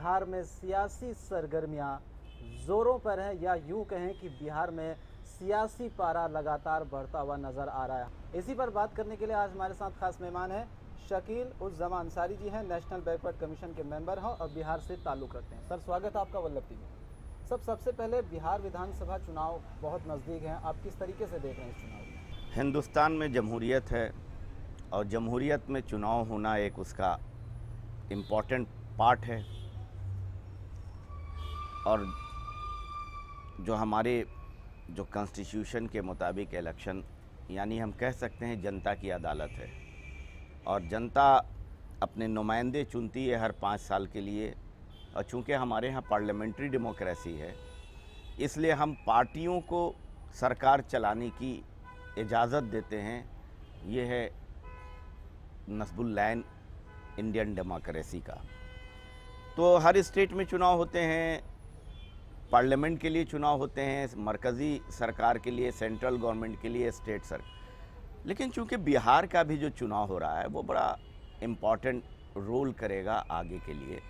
बिहार में सियासी सरगर्मियां जोरों पर है, या यूं कहें कि बिहार में सियासी पारा लगातार बढ़ता हुआ नजर आ रहा है। इसी पर बात करने के लिए आज हमारे साथ खास मेहमान हैं शकील उस जमा अंसारी जी हैं, नेशनल बैकवर्ड कमीशन के मेंबर हैं और बिहार से ताल्लुक़ रखते हैं। सर, स्वागत है आपका वल्लभ टीवी। सबसे पहले बिहार विधानसभा चुनाव बहुत नज़दीक हैं, आप किस तरीके से देख रहे हैं इस चुनाव को? हिंदुस्तान में जमहूरियत है और जमहूरियत में चुनाव होना एक उसका इम्पॉर्टेंट पार्ट है। और जो हमारे कॉन्स्टिट्यूशन के मुताबिक इलेक्शन यानी हम कह सकते हैं जनता की अदालत है, और जनता अपने नुमाइंदे चुनती है हर 5 साल के लिए। और चूँकि हमारे यहाँ पार्लियामेंट्री डेमोक्रेसी है, इसलिए हम पार्टियों को सरकार चलाने की इजाज़त देते हैं। ये है नस्बुल लैन इंडियन डेमोक्रेसी का। तो हर स्टेट में चुनाव होते हैं, पार्लियामेंट के लिए चुनाव होते हैं, मरकज़ी सरकार के लिए, सेंट्रल गवर्नमेंट के लिए, स्टेट सरकार। लेकिन चूंकि बिहार का भी जो चुनाव हो रहा है वो बड़ा इम्पॉर्टेंट रोल करेगा आगे के लिए,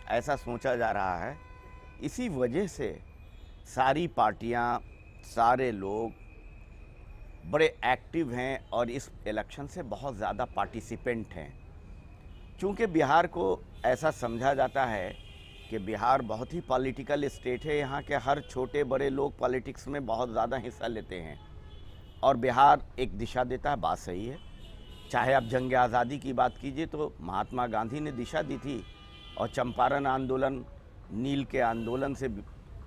ऐसा सोचा जा रहा है। इसी वजह से सारी पार्टियां, सारे लोग बड़े एक्टिव हैं और इस इलेक्शन से बहुत ज़्यादा पार्टिसिपेंट हैं। चूँकि बिहार को ऐसा समझा जाता है कि बिहार बहुत ही पॉलिटिकल स्टेट है, यहाँ के हर छोटे बड़े लोग पॉलिटिक्स में बहुत ज़्यादा हिस्सा लेते हैं और बिहार एक दिशा देता है। बात सही है। चाहे आप जंग आज़ादी की बात कीजिए तो महात्मा गांधी ने दिशा दी थी, और चंपारण आंदोलन, नील के आंदोलन से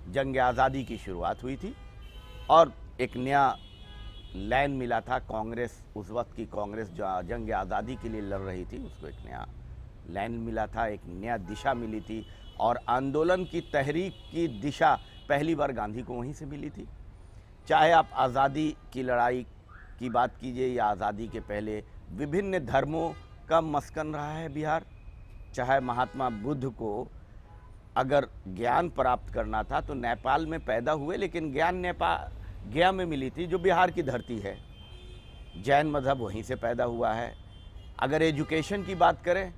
जंग आज़ादी की शुरुआत हुई थी और एक नया लाइन मिला था। कांग्रेस, उस वक्त की कांग्रेस जो जंग आज़ादी के लिए लड़ रही थी, उसको एक नया लाइन मिला था, एक नया दिशा मिली थी। और आंदोलन की तहरीक की दिशा पहली बार गांधी को वहीं से मिली थी। चाहे आप आज़ादी की लड़ाई की बात कीजिए या आज़ादी के पहले, विभिन्न धर्मों का मस्कन रहा है बिहार। चाहे महात्मा बुद्ध को अगर ज्ञान प्राप्त करना था तो नेपाल में पैदा हुए, लेकिन ज्ञान गया में मिली थी, जो बिहार की धरती है। जैन मज़हब वहीं से पैदा हुआ है। अगर एजुकेशन की बात करें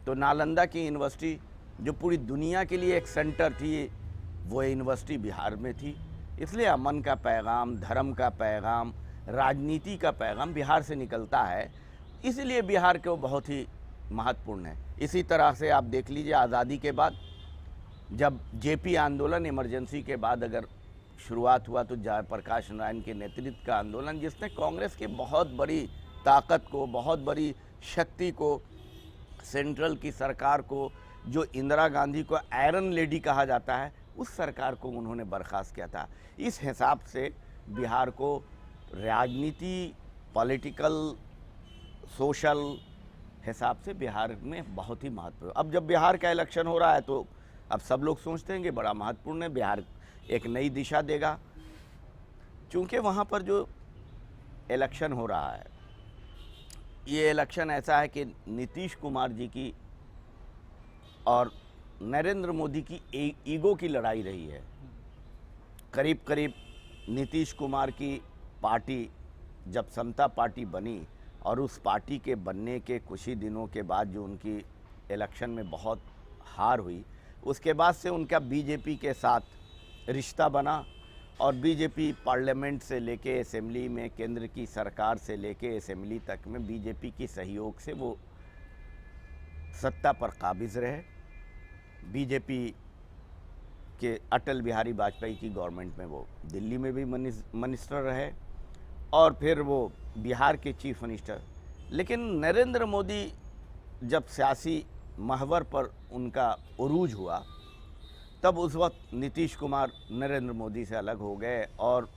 तो नालंदा की यूनिवर्सिटी, जो पूरी दुनिया के लिए एक सेंटर थी, वो यूनिवर्सिटी बिहार में थी। इसलिए अमन का पैगाम, धर्म का पैगाम, राजनीति का पैगाम बिहार से निकलता है। इसलिए बिहार को बहुत ही महत्वपूर्ण है। इसी तरह से आप देख लीजिए, आज़ादी के बाद जब जेपी आंदोलन, इमरजेंसी के बाद अगर शुरुआत हुआ, तो जयप्रकाश नारायण के नेतृत्व का आंदोलन, जिसने कांग्रेस की बहुत बड़ी ताकत को, बहुत बड़ी शक्ति को, सेंट्रल की सरकार को, जो इंदिरा गांधी को आयरन लेडी कहा जाता है, उस सरकार को उन्होंने बर्खास्त किया था। इस हिसाब से बिहार को राजनीति, पॉलिटिकल, सोशल हिसाब से बिहार में बहुत ही महत्व। अब जब बिहार का इलेक्शन हो रहा है तो अब सब लोग सोचते हैं कि बड़ा महत्वपूर्ण है, बिहार एक नई दिशा देगा। चूँकि वहाँ पर जो इलेक्शन हो रहा है, ये इलेक्शन ऐसा है कि नीतीश कुमार जी की और नरेंद्र मोदी की ईगो की लड़ाई रही है। करीब करीब नीतीश कुमार की पार्टी जब समता पार्टी बनी, और उस पार्टी के बनने के कुछ ही दिनों के बाद जो उनकी इलेक्शन में बहुत हार हुई, उसके बाद से उनका बीजेपी के साथ रिश्ता बना, और बीजेपी पार्लियामेंट से लेके असेंबली में, केंद्र की सरकार से लेके असेंबली तक में बीजेपी की सहयोग से वो सत्ता पर काबिज रहे। बीजेपी के अटल बिहारी वाजपेयी की गवर्नमेंट में वो दिल्ली में भी मिनिस्टर रहे, और फिर वो बिहार के चीफ मिनिस्टर। लेकिन नरेंद्र मोदी जब सियासी महवर पर उनका उरूज हुआ, तब उस वक्त नीतीश कुमार नरेंद्र मोदी से अलग हो गए, और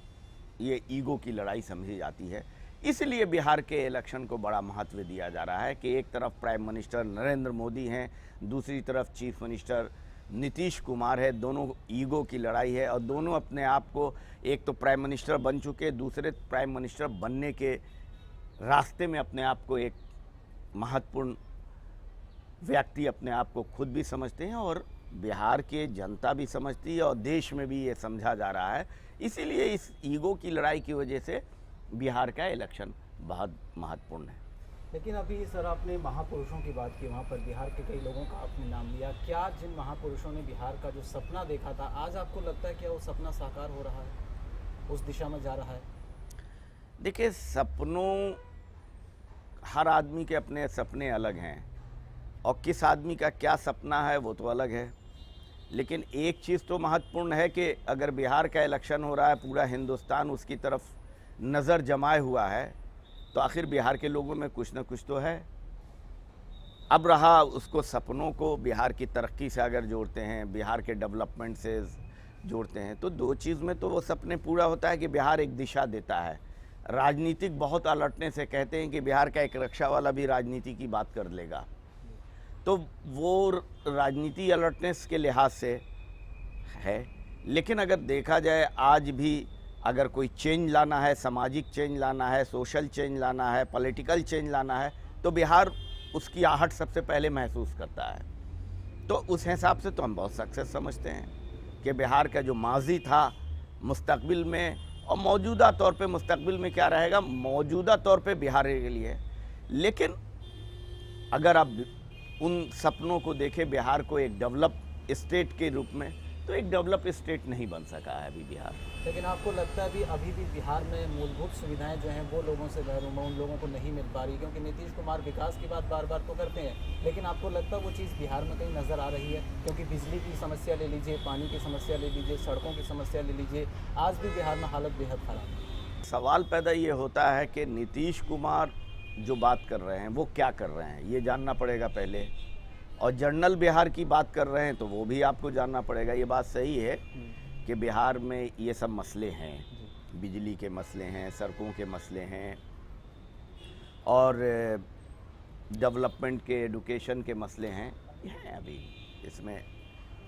ये ईगो की लड़ाई समझी जाती है। इसलिए बिहार के इलेक्शन को बड़ा महत्व दिया जा रहा है कि एक तरफ प्राइम मिनिस्टर नरेंद्र मोदी हैं, दूसरी तरफ चीफ मिनिस्टर नीतीश कुमार है। दोनों ईगो की लड़ाई है, और दोनों अपने आप को, एक तो प्राइम मिनिस्टर बन चुके, दूसरे प्राइम मिनिस्टर बनने के रास्ते में अपने आप को एक महत्वपूर्ण व्यक्ति अपने आप को खुद भी समझते हैं, और बिहार के जनता भी समझती है, और देश में भी ये समझा जा रहा है। इसीलिए इस ईगो की लड़ाई की वजह से बिहार का इलेक्शन बहुत महत्वपूर्ण है। लेकिन अभी सर आपने महापुरुषों की बात की, वहाँ पर बिहार के कई लोगों का आपने नाम लिया। क्या जिन महापुरुषों ने बिहार का जो सपना देखा था, आज आपको लगता है कि वो सपना साकार हो रहा है, उस दिशा में जा रहा है? देखिए, सपनों, हर आदमी के अपने सपने अलग हैं और किस आदमी का क्या सपना है वो तो अलग है। लेकिन एक चीज़ तो महत्वपूर्ण है कि अगर बिहार का इलेक्शन हो रहा है, पूरा हिंदुस्तान उसकी तरफ नज़र जमाए हुआ है, तो आखिर बिहार के लोगों में कुछ ना कुछ तो है। अब रहा उसको सपनों को बिहार की तरक्की से अगर जोड़ते हैं, बिहार के डेवलपमेंट से जोड़ते हैं, तो दो चीज़ में तो वो सपने पूरा होता है कि बिहार एक दिशा देता है। राजनीतिक बहुत अलटने से कहते हैं कि बिहार का एक रिक्शा वाला भी राजनीति की बात कर लेगा, तो वो राजनीति अलर्टनेस के लिहाज से है। लेकिन अगर देखा जाए, आज भी अगर कोई चेंज लाना है, सामाजिक चेंज लाना है, सोशल चेंज लाना है, पॉलिटिकल चेंज लाना है, तो बिहार उसकी आहट सबसे पहले महसूस करता है। तो उस हिसाब से तो हम बहुत सक्सेस समझते हैं कि बिहार का जो माजी था, मुस्तकबिल में और मौजूदा तौर पे, मुस्तकबिल में क्या रहेगा, मौजूदा तौर पे बिहार के लिए। लेकिन अगर आप उन सपनों को देखें, बिहार को एक डेवलप स्टेट के रूप में, तो एक डेवलप स्टेट नहीं बन सका है अभी बिहार। लेकिन आपको लगता है अभी भी बिहार में मूलभूत सुविधाएं जो हैं वो लोगों से महरूम है, उन लोगों को नहीं मिल पा रही? क्योंकि नीतीश कुमार विकास की बात बार बार तो करते हैं, लेकिन आपको लगता है वो चीज़ बिहार में कहीं नज़र आ रही है? क्योंकि बिजली की समस्या ले लीजिए, पानी की समस्या ले लीजिए, सड़कों की समस्या ले लीजिए, आज भी बिहार में हालत बेहद ख़राब है। सवाल पैदा ये होता है कि नीतीश कुमार जो बात कर रहे हैं वो क्या कर रहे हैं, ये जानना पड़ेगा पहले। और जनरल बिहार की बात कर रहे हैं तो वो भी आपको जानना पड़ेगा। ये बात सही है कि बिहार में ये सब मसले हैं, बिजली के मसले हैं, सड़कों के मसले हैं और डेवलपमेंट के, एडुकेशन के मसले हैं, ये हैं अभी, इसमें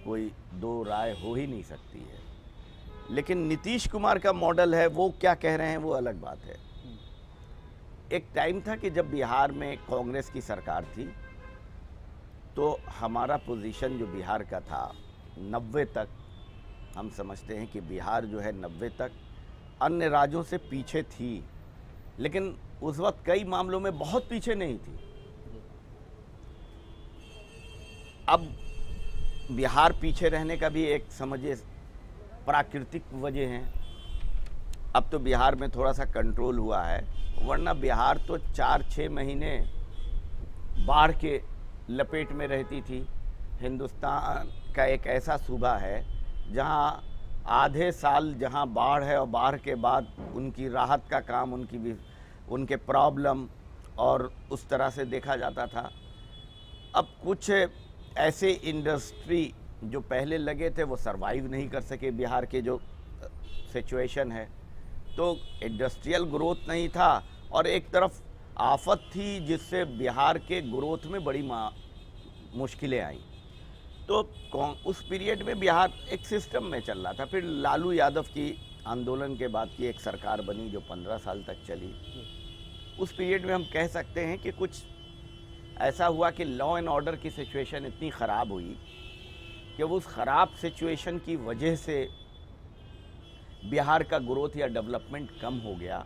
कोई दो राय हो ही नहीं सकती है। लेकिन नीतीश कुमार का मॉडल है, वो क्या कह रहे हैं वो अलग बात है। एक टाइम था कि जब बिहार में कांग्रेस की सरकार थी, तो हमारा पोजीशन जो बिहार का था 90 तक, हम समझते हैं कि बिहार जो है 90 तक अन्य राज्यों से पीछे थी, लेकिन उस वक्त कई मामलों में बहुत पीछे नहीं थी। अब बिहार पीछे रहने का भी एक समझिए प्राकृतिक वजह है। अब तो बिहार में थोड़ा सा कंट्रोल हुआ है, वरना बिहार तो 4-6 महीने बाढ़ के लपेट में रहती थी। हिंदुस्तान का एक ऐसा सूबा है जहां आधे साल जहां बाढ़ है और बाढ़ के बाद उनकी राहत का काम, उनके प्रॉब्लम और उस तरह से देखा जाता था। अब कुछ ऐसे इंडस्ट्री जो पहले लगे थे वो सरवाइव नहीं कर सके बिहार के जो सिचुएशन है, तो इंडस्ट्रियल ग्रोथ नहीं था और एक तरफ आफत थी जिससे बिहार के ग्रोथ में बड़ी मुश्किलें आई। तो उस पीरियड में बिहार एक सिस्टम में चल रहा था। फिर लालू यादव की आंदोलन के बाद की एक सरकार बनी जो 15 साल तक चली। उस पीरियड में हम कह सकते हैं कि कुछ ऐसा हुआ कि लॉ एंड ऑर्डर की सिचुएशन इतनी ख़राब हुई कि उस ख़राब सिचुएशन की वजह से बिहार का ग्रोथ या डेवलपमेंट कम हो गया।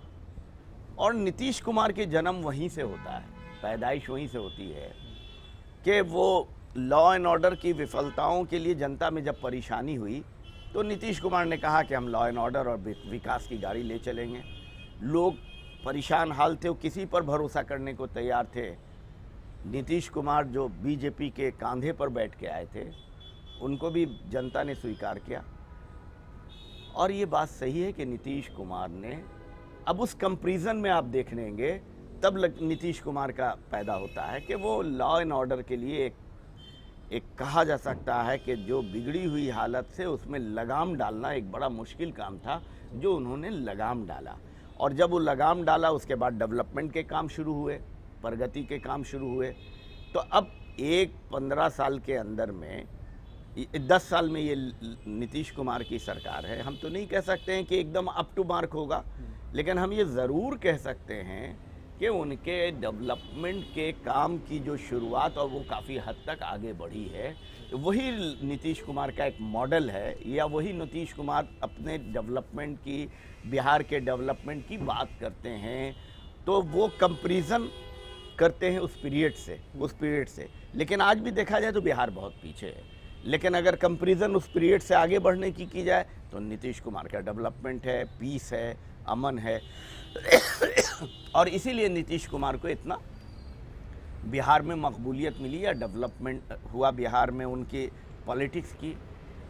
और नीतीश कुमार के जन्म वहीं से होता है, पैदाइश वहीं से होती है कि वो लॉ एंड ऑर्डर की विफलताओं के लिए जनता में जब परेशानी हुई तो नीतीश कुमार ने कहा कि हम लॉ एंड ऑर्डर और विकास की गाड़ी ले चलेंगे। लोग परेशान हाल थे, वो किसी पर भरोसा करने को तैयार थे। नीतीश कुमार जो बीजेपी के कंधे पर बैठ के आए थे, उनको भी जनता ने स्वीकार किया। और ये बात सही है कि नीतीश कुमार ने, अब उस कंपैरिजन में आप देख लेंगे तब नीतीश कुमार का पैदा होता है कि वो लॉ एंड ऑर्डर के लिए एक कहा जा सकता है कि जो बिगड़ी हुई हालत से उसमें लगाम डालना एक बड़ा मुश्किल काम था, जो उन्होंने लगाम डाला। और जब वो लगाम डाला उसके बाद डेवलपमेंट के काम शुरू हुए, प्रगति के काम शुरू हुए। तो अब 15 साल के अंदर में, 10 साल में ये नीतीश कुमार की सरकार है। हम तो नहीं कह सकते हैं कि एकदम अप टू मार्क होगा, लेकिन हम ये ज़रूर कह सकते हैं कि उनके डेवलपमेंट के काम की जो शुरुआत और वो काफ़ी हद तक आगे बढ़ी है, वही नीतीश कुमार का एक मॉडल है, या वही नीतीश कुमार अपने डेवलपमेंट की, बिहार के डेवलपमेंट की बात करते हैं। तो वो कंपैरिजन करते हैं उस पीरियड से। लेकिन आज भी देखा जाए तो बिहार बहुत पीछे है। लेकिन अगर कंपैरिजन उस पीरियड से आगे बढ़ने की जाए तो नीतीश कुमार का डेवलपमेंट है, पीस है, अमन है और इसीलिए नीतीश कुमार को इतना बिहार में मकबूलियत मिली या डेवलपमेंट हुआ बिहार में उनकी पॉलिटिक्स की,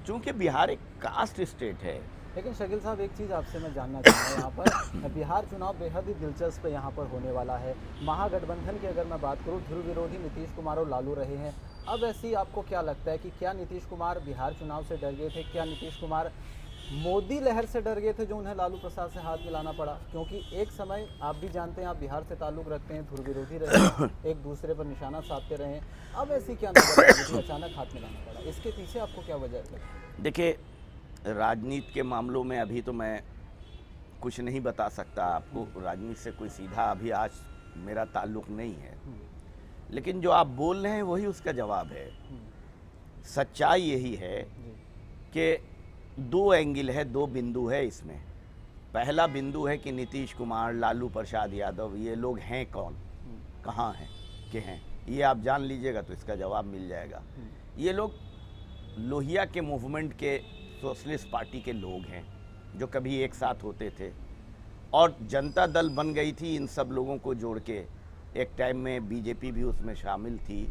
चूँकि बिहार एक कास्ट स्टेट है। लेकिन शकील साहब, एक चीज़ आपसे मैं जानना चाहूँगा, यहाँ पर बिहार चुनाव बेहद ही दिलचस्प यहाँ पर होने वाला है। महागठबंधन की अगर मैं बात करूँ, ध्रुव विरोधी नीतीश कुमार और लालू रहे हैं। अब ऐसी आपको क्या लगता है कि क्या नीतीश कुमार बिहार चुनाव से डर गए थे? क्या नीतीश कुमार मोदी लहर से डर गए थे जो उन्हें लालू प्रसाद से हाथ मिलाना पड़ा? क्योंकि एक समय आप भी जानते हैं, आप बिहार से ताल्लुक़ रखते हैं, ध्रुव विरोधी रहे, एक दूसरे पर निशाना साधते रहे। अब ऐसी क्या नजर आई कि अचानक हाथ मिलाना पड़ा? इसके पीछे आपको क्या वजह है? देखिए, राजनीति के मामलों में अभी तो मैं कुछ नहीं बता सकता आपको, राजनीति से कोई सीधा अभी आज मेरा ताल्लुक़ नहीं है। लेकिन जो आप बोल रहे हैं वही उसका जवाब है। सच्चाई यही है कि दो एंगल है, दो बिंदु है इसमें। पहला बिंदु है कि नीतीश कुमार, लालू प्रसाद यादव, ये लोग हैं कौन, कहाँ हैं के हैं, ये आप जान लीजिएगा तो इसका जवाब मिल जाएगा। ये लोग लोहिया के मूवमेंट के सोशलिस्ट पार्टी के लोग हैं जो कभी एक साथ होते थे और जनता दल बन गई थी इन सब लोगों को जोड़ के। एक टाइम में बीजेपी भी उसमें शामिल थी।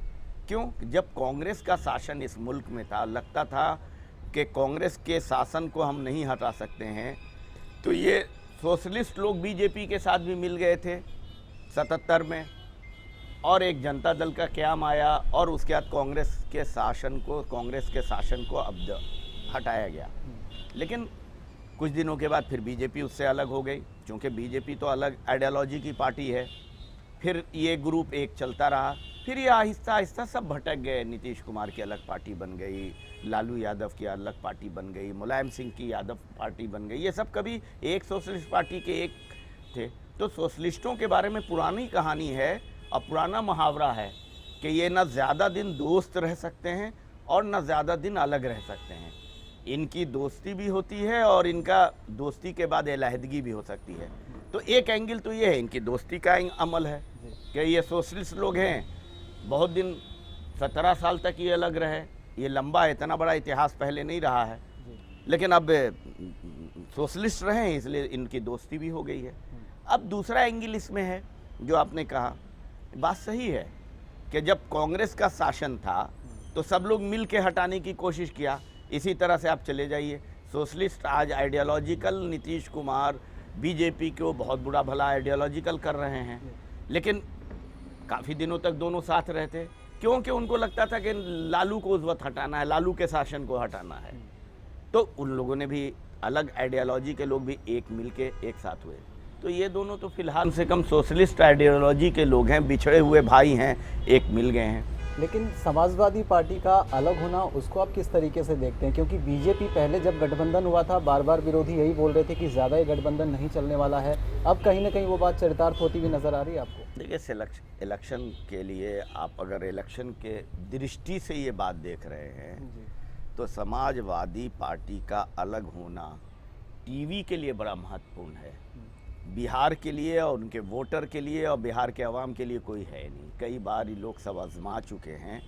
क्यों? जब कांग्रेस का शासन इस मुल्क में था, लगता था कि कांग्रेस के शासन को हम नहीं हटा सकते हैं, तो ये सोशलिस्ट लोग बीजेपी के साथ भी मिल गए थे 77 में और एक जनता दल का क्याम आया और उसके बाद कांग्रेस के शासन को अब हटाया गया। लेकिन कुछ दिनों के बाद फिर बीजेपी उससे अलग हो गई, क्योंकि बीजेपी तो अलग आइडियोलॉजी की पार्टी है। फिर ये ग्रुप एक चलता रहा, फिर ये आहिस्ता आहिस्ता सब भटक गए। नीतीश कुमार की अलग पार्टी बन गई, लालू यादव की अलग पार्टी बन गई, मुलायम सिंह की यादव पार्टी बन गई। ये सब कभी एक सोशलिस्ट पार्टी के एक थे। तो सोशलिस्टों के बारे में पुरानी कहानी है और पुराना मुहावरा है कि ये न ज़्यादा दिन दोस्त रह सकते हैं और न ज़्यादा दिन अलग रह सकते हैं। इनकी दोस्ती भी होती है और इनका दोस्ती के बाद अलहदगी भी हो सकती है। तो एक एंगल तो ये है, इनकी दोस्ती का अमल है कि ये सोशलिस्ट लोग हैं, बहुत दिन 17 साल तक ये अलग रहे। ये लंबा है, इतना बड़ा इतिहास पहले नहीं रहा है, लेकिन अब सोशलिस्ट रहे हैं इसलिए इनकी दोस्ती भी हो गई है। अब दूसरा एंगल इसमें है जो आपने कहा, बात सही है कि जब कांग्रेस का शासन था तो सब लोग मिल के हटाने की कोशिश किया। इसी तरह से आप चले जाइए, सोशलिस्ट आज आइडियोलॉजिकल, नीतीश कुमार बीजेपी को बहुत बुरा भला आइडियोलॉजिकल कर रहे हैं, लेकिन काफ़ी दिनों तक दोनों साथ रहते, क्योंकि उनको लगता था कि लालू को उस वक्त हटाना है, लालू के शासन को हटाना है। तो उन लोगों ने भी, अलग आइडियोलॉजी के लोग भी एक मिल के एक साथ हुए। तो ये दोनों तो फिलहाल से कम सोशलिस्ट आइडियोलॉजी के लोग हैं, बिछड़े हुए भाई हैं, एक मिल गए हैं। लेकिन समाजवादी पार्टी का अलग होना, उसको आप किस तरीके से देखते हैं? क्योंकि बीजेपी पहले जब गठबंधन हुआ था, बार बार विरोधी यही बोल रहे थे कि ज़्यादा ये गठबंधन नहीं चलने वाला है। अब कहीं ना कहीं वो बात चरितार्थ होती हुई नज़र आ रही है आपको? देखिए, इलेक्शन के लिए आप अगर इलेक्शन के दृष्टि से ये बात देख रहे हैं तो समाजवादी पार्टी का अलग होना टीवी के लिए बड़ा महत्वपूर्ण है। बिहार के लिए और उनके वोटर के लिए और बिहार के अवाम के लिए कोई है नहीं। कई बार ये लोग सब आजमा चुके हैं।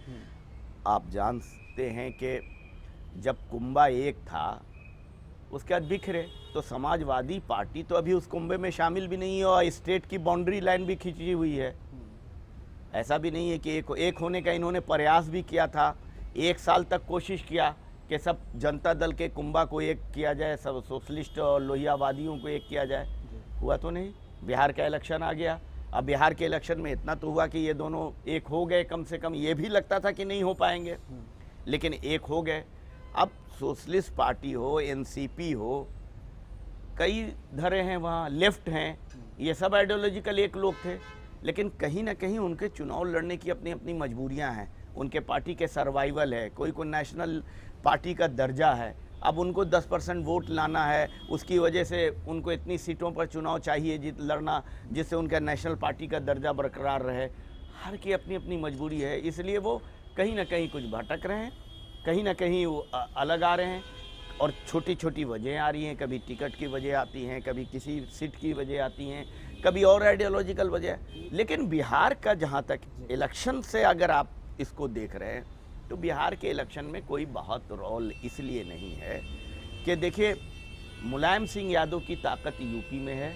आप जानते हैं कि जब कुंभा एक था उसके बाद बिखरे, तो समाजवादी पार्टी तो अभी उस कुंभे में शामिल भी नहीं है और स्टेट की बाउंड्री लाइन भी खींची हुई है। ऐसा भी नहीं है कि एक होने का इन्होंने प्रयास भी किया था, 1 साल तक कोशिश किया कि सब जनता दल के कुंभा को एक किया जाए, सब सोशलिस्ट और लोहियावादियों को एक किया जाए। हुआ तो नहीं। बिहार का इलेक्शन आ गया। अब बिहार के इलेक्शन में इतना तो हुआ कि ये दोनों एक हो गए, कम से कम ये भी लगता था कि नहीं हो पाएंगे, लेकिन एक हो गए। अब सोशलिस्ट पार्टी हो, एनसीपी हो, कई धरे हैं वहाँ, लेफ्ट हैं, ये सब आइडियोलॉजिकल एक लोग थे, लेकिन कहीं ना कहीं उनके चुनाव लड़ने की अपनी अपनी मजबूरियाँ हैं। उनके पार्टी के सर्वाइवल है, कोई को नेशनल पार्टी का दर्जा है, अब उनको 10% वोट लाना है, उसकी वजह से उनको इतनी सीटों पर चुनाव चाहिए लड़ना जिससे उनका नेशनल पार्टी का दर्जा बरकरार रहे। हर की अपनी अपनी मजबूरी है, इसलिए वो कहीं ना कहीं कुछ भटक रहे हैं, कहीं ना कहीं वो अलग आ रहे हैं। और छोटी छोटी वजह आ रही हैं, कभी टिकट की वजह आती हैं, कभी किसी सीट की वजह आती हैं, कभी और आइडियोलॉजिकल वजह। लेकिन बिहार का जहाँ तक इलेक्शन से अगर आप इसको देख रहे हैं तो बिहार के इलेक्शन में कोई बहुत रोल इसलिए नहीं है कि देखिए, मुलायम सिंह यादव की ताकत यूपी में है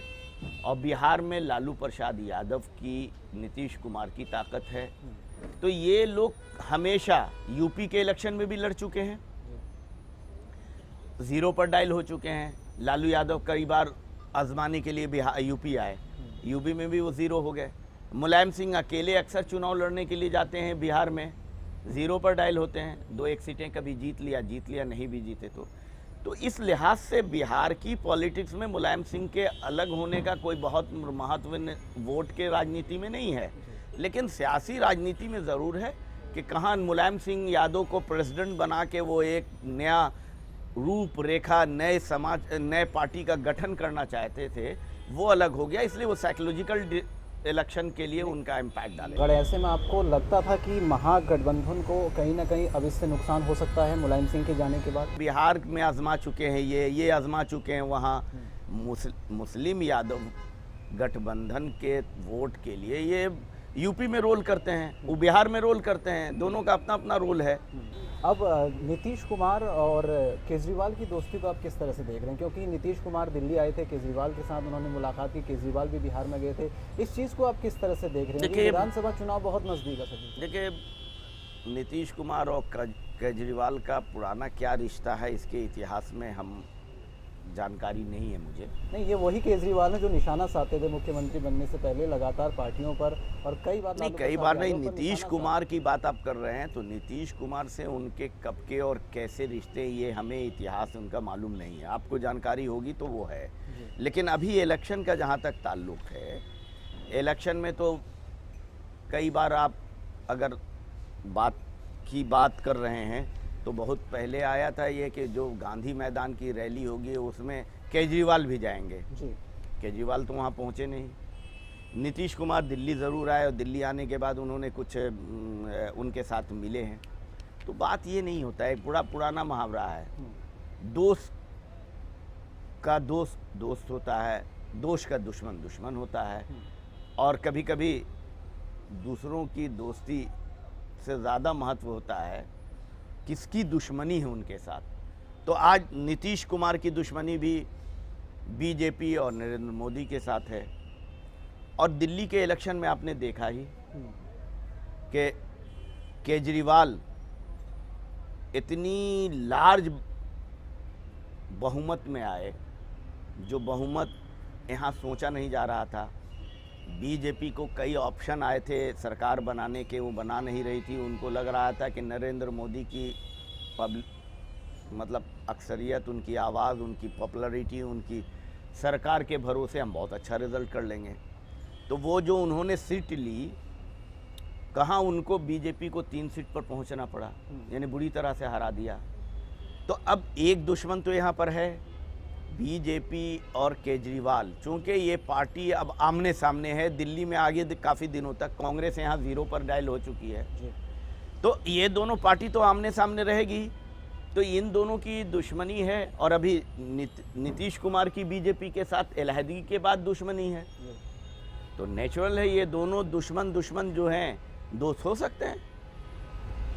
और बिहार में लालू प्रसाद यादव की, नीतीश कुमार की ताकत है। तो ये लोग हमेशा यूपी के इलेक्शन में भी लड़ चुके हैं, जीरो पर डायल हो चुके हैं। लालू यादव कई बार आजमाने के लिए बिहार यूपी आए, यूपी में भी वो जीरो हो गए। मुलायम सिंह अकेले अक्सर चुनाव लड़ने के लिए जाते हैं बिहार में, जीरो पर डायल होते हैं। 1-2 सीटें कभी जीत लिया, नहीं भी जीते तो इस लिहाज से बिहार की पॉलिटिक्स में मुलायम सिंह के अलग होने का कोई बहुत महत्व वोट के राजनीति में नहीं है। लेकिन सियासी राजनीति में ज़रूर है कि कहाँ मुलायम सिंह यादव को प्रेसिडेंट बना के वो एक नया रूपरेखा, नए समाज, नए पार्टी का गठन करना चाहते थे, वो अलग हो गया। इसलिए वो साइकोलॉजिकल इलेक्शन के लिए उनका इम्पैक्ट डालेगा। अगर ऐसे में आपको लगता था कि महागठबंधन को कहीं ना कहीं अब इससे नुकसान हो सकता है मुलायम सिंह के जाने के बाद? बिहार में आजमा चुके हैं, ये आजमा चुके हैं। वहाँ मुस्लिम यादव गठबंधन के वोट के लिए ये यूपी में रोल करते हैं, वो बिहार में रोल करते हैं, दोनों का अपना अपना रोल है। अब नीतीश कुमार और केजरीवाल की दोस्ती को आप किस तरह से देख रहे हैं? क्योंकि नीतीश कुमार दिल्ली आए थे, केजरीवाल के साथ उन्होंने मुलाकात की, केजरीवाल भी बिहार में गए थे। इस चीज़ को आप किस तरह से देख रहे हैं? देखिए, विधानसभा चुनाव बहुत नज़दीक है सभी। देखिए, नीतीश कुमार और केजरीवाल का पुराना क्या रिश्ता है, इसके इतिहास में हम जानकारी नहीं है मुझे। नहीं, ये वही केजरीवाल है जो निशाना साधते थे मुख्यमंत्री बनने से पहले लगातार पार्टियों पर, और कई बार नहीं, नीतीश कुमार की बात आप कर रहे हैं तो नीतीश कुमार से उनके कब के और कैसे रिश्ते, ये हमें इतिहास उनका मालूम नहीं है। आपको जानकारी होगी तो वो है। लेकिन अभी इलेक्शन का जहाँ तक ताल्लुक है, इलेक्शन में तो कई बार आप अगर बात कर रहे हैं तो बहुत पहले आया था ये कि जो गांधी मैदान की रैली होगी उसमें केजरीवाल भी जाएंगे जी। केजरीवाल तो वहाँ पहुँचे नहीं। नीतीश कुमार दिल्ली ज़रूर आए और दिल्ली आने के बाद उन्होंने कुछ उनके साथ मिले हैं। तो बात ये नहीं होता है, बड़ा पुराना मुहावरा है, दोस्त का दोस्त होता है, दोस्त का दुश्मन होता है। और कभी कभी दूसरों की दोस्ती से ज़्यादा महत्व होता है किसकी दुश्मनी है उनके साथ। तो आज नीतीश कुमार की दुश्मनी भी बीजेपी और नरेंद्र मोदी के साथ है। और दिल्ली के इलेक्शन में आपने देखा ही कि केजरीवाल इतनी लार्ज बहुमत में आए, जो बहुमत यहाँ सोचा नहीं जा रहा था। बीजेपी को कई ऑप्शन आए थे सरकार बनाने के, वो बना नहीं रही थी। उनको लग रहा था कि नरेंद्र मोदी की मतलब अक्सरियत, उनकी आवाज़, उनकी पॉपुलैरिटी, उनकी सरकार के भरोसे हम बहुत अच्छा रिजल्ट कर लेंगे। तो वो जो उन्होंने सीट ली, कहाँ उनको बीजेपी को 3 सीट पर पहुंचना पड़ा, यानी बुरी तरह से हरा दिया। तो अब एक दुश्मन तो यहाँ पर है बीजेपी और केजरीवाल। चूँकि ये पार्टी अब आमने सामने है, दिल्ली में आगे काफ़ी दिनों तक कांग्रेस यहाँ जीरो पर डायल हो चुकी है, तो ये दोनों पार्टी तो आमने सामने रहेगी। तो इन दोनों की दुश्मनी है। और अभी नीतीश कुमार की बीजेपी के साथ अलहदगी के बाद दुश्मनी है। तो नेचुरल है ये दोनों दुश्मन जो हैं दोस्त हो सकते हैं।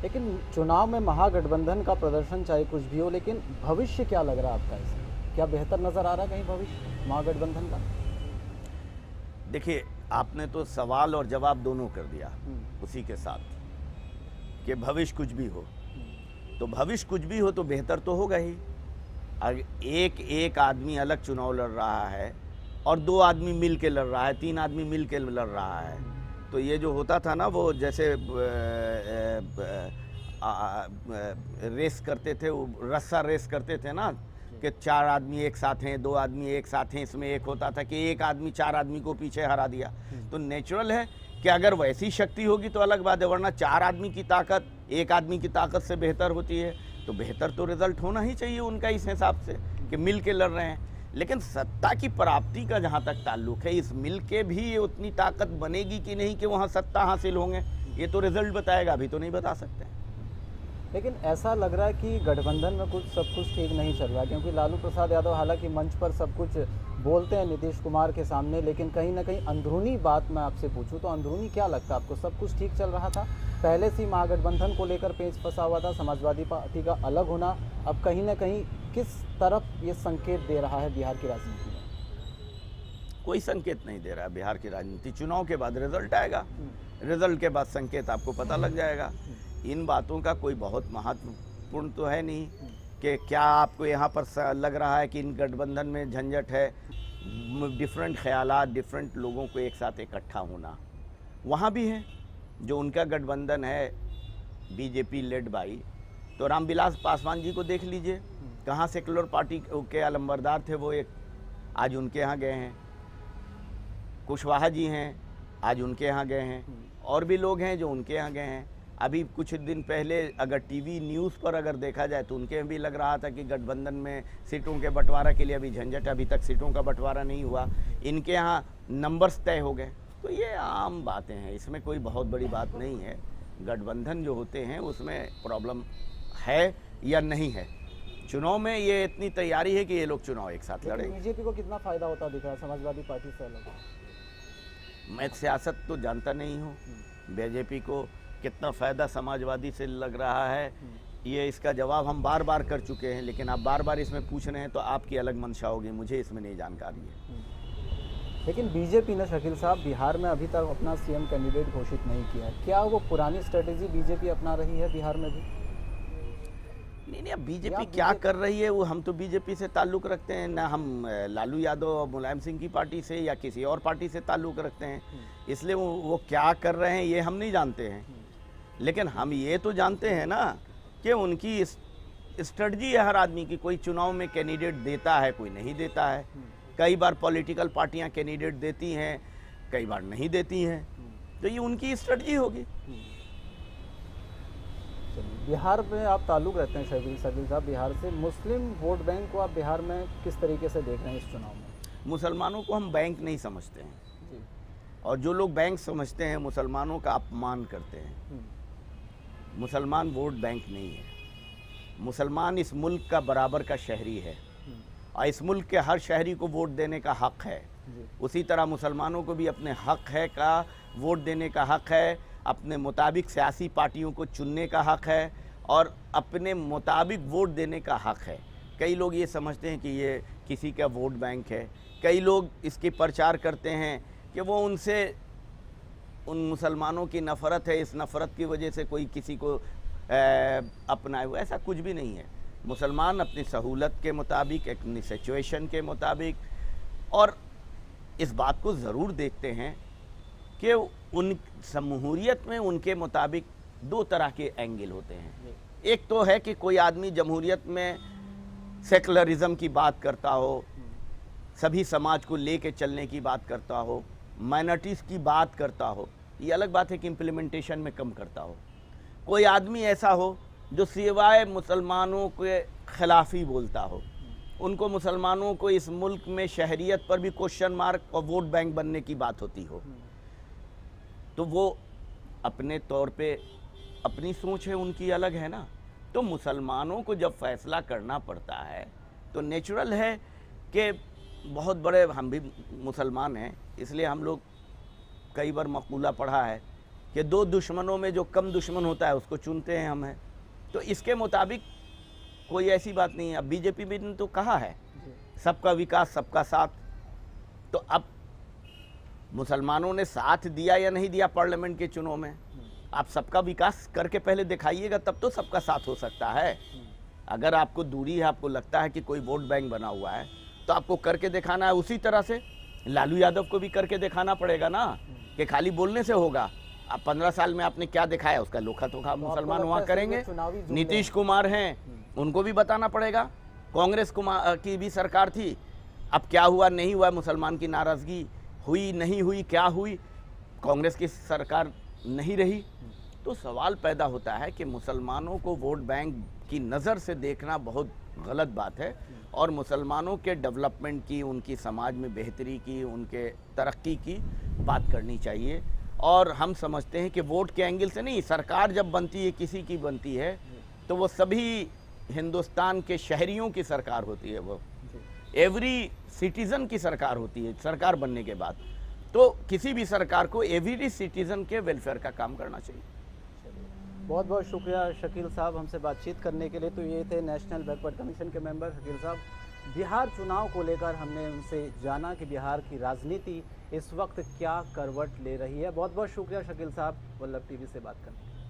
लेकिन चुनाव में महागठबंधन का प्रदर्शन चाहे कुछ भी हो, लेकिन भविष्य क्या लग रहा है आपका इसका? क्या बेहतर नज़र आ रहा है कहीं भविष्य महागठबंधन का? देखिए, आपने तो सवाल और जवाब दोनों कर दिया उसी के साथ कि भविष्य कुछ भी हो। तो भविष्य कुछ भी हो तो बेहतर तो होगा ही। अगर एक आदमी अलग चुनाव लड़ रहा है और 2 आदमी मिल के लड़ रहा है, 3 आदमी मिल के लड़ रहा है, तो ये जो होता था ना, वो जैसे रेस करते थे, वो रस्सा रेस करते थे ना, कि 4 आदमी एक साथ हैं, 2 आदमी एक साथ हैं। इसमें एक होता था कि एक आदमी 4 आदमी को पीछे हरा दिया। तो नेचुरल है कि अगर वैसी शक्ति होगी तो अलग बात है, वरना 4 आदमी की ताकत 1 आदमी की ताकत से बेहतर होती है। तो बेहतर तो रिजल्ट होना ही चाहिए उनका इस हिसाब से कि मिल के लड़ रहे हैं। लेकिन सत्ता की प्राप्ति का जहाँ तक ताल्लुक है, इस मिल के भी उतनी ताकत बनेगी कि नहीं कि वहाँ सत्ता हासिल होंगे, ये तो रिजल्ट बताएगा, अभी तो नहीं बता सकते। लेकिन ऐसा लग रहा है कि गठबंधन में सब कुछ ठीक नहीं चल रहा, क्योंकि लालू प्रसाद यादव हालांकि मंच पर सब कुछ बोलते हैं नीतीश कुमार के सामने, लेकिन कहीं ना कहीं अंदरूनी बात मैं आपसे पूछूं तो अंदरूनी क्या लगता है आपको? सब कुछ ठीक चल रहा था, पहले से ही महागठबंधन को लेकर पेंच फंसा हुआ था, समाजवादी पार्टी का अलग होना अब कहीं ना कहीं किस तरफ ये संकेत दे रहा है बिहार की राजनीति में? कोई संकेत नहीं दे रहा है बिहार की राजनीति। चुनाव के बाद रिजल्ट आएगा, रिजल्ट के बाद संकेत आपको पता लग जाएगा। इन बातों का कोई बहुत महत्वपूर्ण तो है नहीं कि क्या आपको यहाँ पर लग रहा है कि इन गठबंधन में झंझट है। डिफरेंट ख्यालात, डिफरेंट लोगों को एक साथ इकट्ठा होना वहाँ भी है। जो उनका गठबंधन है बीजेपी लेड बाई, तो रामविलास पासवान जी को देख लीजिए, कहाँ सेकुलर पार्टी के अलंबरदार थे वो, एक आज उनके यहाँ गए हैं। कुशवाहा जी हैं, आज उनके यहाँ गए हैं। और भी लोग हैं जो उनके यहाँ गए हैं। अभी कुछ दिन पहले अगर टीवी न्यूज़ पर अगर देखा जाए तो उनके भी लग रहा था कि गठबंधन में सीटों के बंटवारा के लिए अभी झंझट, अभी तक सीटों का बंटवारा नहीं हुआ, इनके यहाँ नंबर्स तय हो गए। तो ये आम बातें हैं, इसमें कोई बहुत बड़ी बात नहीं है। गठबंधन जो होते हैं उसमें प्रॉब्लम है या नहीं है। चुनाव में ये इतनी तैयारी है कि ये लोग चुनाव एक साथ लड़ेंगे। बीजेपी को कितना फायदा होता दिख रहा है समाजवादी पार्टी से अलग? मैं सियासत तो जानता नहीं हूँ, बीजेपी को कितना फ़ायदा समाजवादी से लग रहा है ये इसका जवाब हम बार बार कर चुके हैं, लेकिन आप बार बार इसमें पूछ रहे हैं तो आपकी अलग मंशा होगी, मुझे इसमें नहीं जानकारी है। लेकिन बीजेपी ने शकील साहब बिहार में अभी तक अपना सीएम कैंडिडेट घोषित नहीं किया है, क्या वो पुरानी स्ट्रेटेजी बीजेपी अपना रही है बिहार में भी? नहीं, अब बीजेपी क्या कर रही है वो, हम तो बीजेपी से ताल्लुक़ रखते हैं ना, हम लालू यादव और मुलायम सिंह की पार्टी से या किसी और पार्टी से ताल्लुक़ रखते हैं, इसलिए वो क्या कर रहे हैं ये हम नहीं जानते हैं। लेकिन हम ये तो जानते हैं ना कि उनकी स्ट्रेटजी है हर आदमी की। कोई चुनाव में कैंडिडेट देता है, कोई नहीं देता है। कई बार पॉलिटिकल पार्टियां कैंडिडेट देती हैं, कई बार नहीं देती हैं, तो ये उनकी स्ट्रेटजी होगी। बिहार में आप ताल्लुक़ रखते हैं शकील साहब बिहार से, मुस्लिम वोट बैंक को आप बिहार में किस तरीके से देख रहे हैं इस चुनाव में? मुसलमानों को हम बैंक नहीं समझते हैं, और जो लोग बैंक समझते हैं मुसलमानों का अपमान करते हैं। मुसलमान वोट बैंक नहीं है। मुसलमान इस मुल्क का बराबर का शहरी है और इस मुल्क के हर शहरी को वोट देने का हक है। उसी तरह मुसलमानों को भी अपने हक है का वोट देने का हक है, अपने मुताबिक सियासी पार्टियों को चुनने का हक है और अपने मुताबिक वोट देने का हक है। कई लोग ये समझते हैं कि ये किसी का वोट बैंक है। कई लोग इसके प्रचार करते हैं कि वो उन मुसलमानों की नफ़रत है, इस नफ़रत की वजह से कोई किसी को अपनाए हुआ, ऐसा कुछ भी नहीं है। मुसलमान अपनी सहूलत के मुताबिक, अपनी सिचुएशन के मुताबिक, और इस बात को ज़रूर देखते हैं कि उन जमहूरियत में उनके मुताबिक दो तरह के एंगल होते हैं। एक तो है कि कोई आदमी जमहूरियत में सेकुलरिज़म की बात करता हो, सभी समाज को लेके चलने की बात करता हो, माइनॉरिटीज़ की बात करता हो। ये अलग बात है कि इम्प्लीमेंटेशन में कम करता हो। कोई आदमी ऐसा हो जो सिवाय मुसलमानों के खिलाफ ही बोलता हो, उनको मुसलमानों को इस मुल्क में शहरियत पर भी क्वेश्चन मार्क और वोट बैंक बनने की बात होती हो, तो वो अपने तौर पे अपनी सोच है, उनकी अलग है ना। तो मुसलमानों को जब फैसला करना पड़ता है तो नेचुरल है कि बहुत बड़े, हम भी मुसलमान हैं, इसलिए हम लोग कई बार मकूला पढ़ा है कि दो दुश्मनों में जो कम दुश्मन होता है उसको चुनते हैं हम हैं। तो इसके मुताबिक कोई ऐसी बात नहीं है। अब बीजेपी भी ने तो कहा है सबका विकास सबका साथ, तो अब मुसलमानों ने साथ दिया या नहीं दिया पार्लियामेंट के चुनाव में, आप सबका विकास करके पहले दिखाइएगा, तब तो सबका साथ हो सकता है। अगर आपको दूरी है, आपको लगता है कि कोई वोट बैंक बना हुआ है, तो आपको करके दिखाना है। उसी तरह से लालू यादव को भी करके दिखाना पड़ेगा ना, कि खाली बोलने से होगा। अब 15 साल में आपने क्या दिखाया, उसका लोखा तो मुसलमान वहाँ करेंगे। नीतीश कुमार हैं, उनको भी बताना पड़ेगा। कांग्रेस की भी सरकार थी, अब क्या हुआ नहीं हुआ, मुसलमान की नाराज़गी हुई नहीं हुई, क्या हुई, कांग्रेस की सरकार नहीं रही। तो सवाल पैदा होता है कि मुसलमानों को वोट बैंक की नज़र से देखना बहुत गलत बात है, और मुसलमानों के डेवलपमेंट की, उनकी समाज में बेहतरी की, उनके तरक्की की बात करनी चाहिए। और हम समझते हैं कि वोट के एंगल से नहीं, सरकार जब बनती है, किसी की बनती है, तो वो सभी हिंदुस्तान के शहरियों की सरकार होती है, वो एवरी सिटीज़न की सरकार होती है सरकार बनने के बाद। तो किसी भी सरकार को एवरी सिटीज़न के वेलफेयर का काम करना चाहिए। बहुत बहुत शुक्रिया शकील साहब हमसे बातचीत करने के लिए। तो ये थे नेशनल बैकवर्ड कमीशन के मेंबर शकील साहब। बिहार चुनाव को लेकर हमने उनसे जाना कि बिहार की राजनीति इस वक्त क्या करवट ले रही है। बहुत बहुत शुक्रिया शकील साहब वल्लभ टीवी से बात करने के लिए।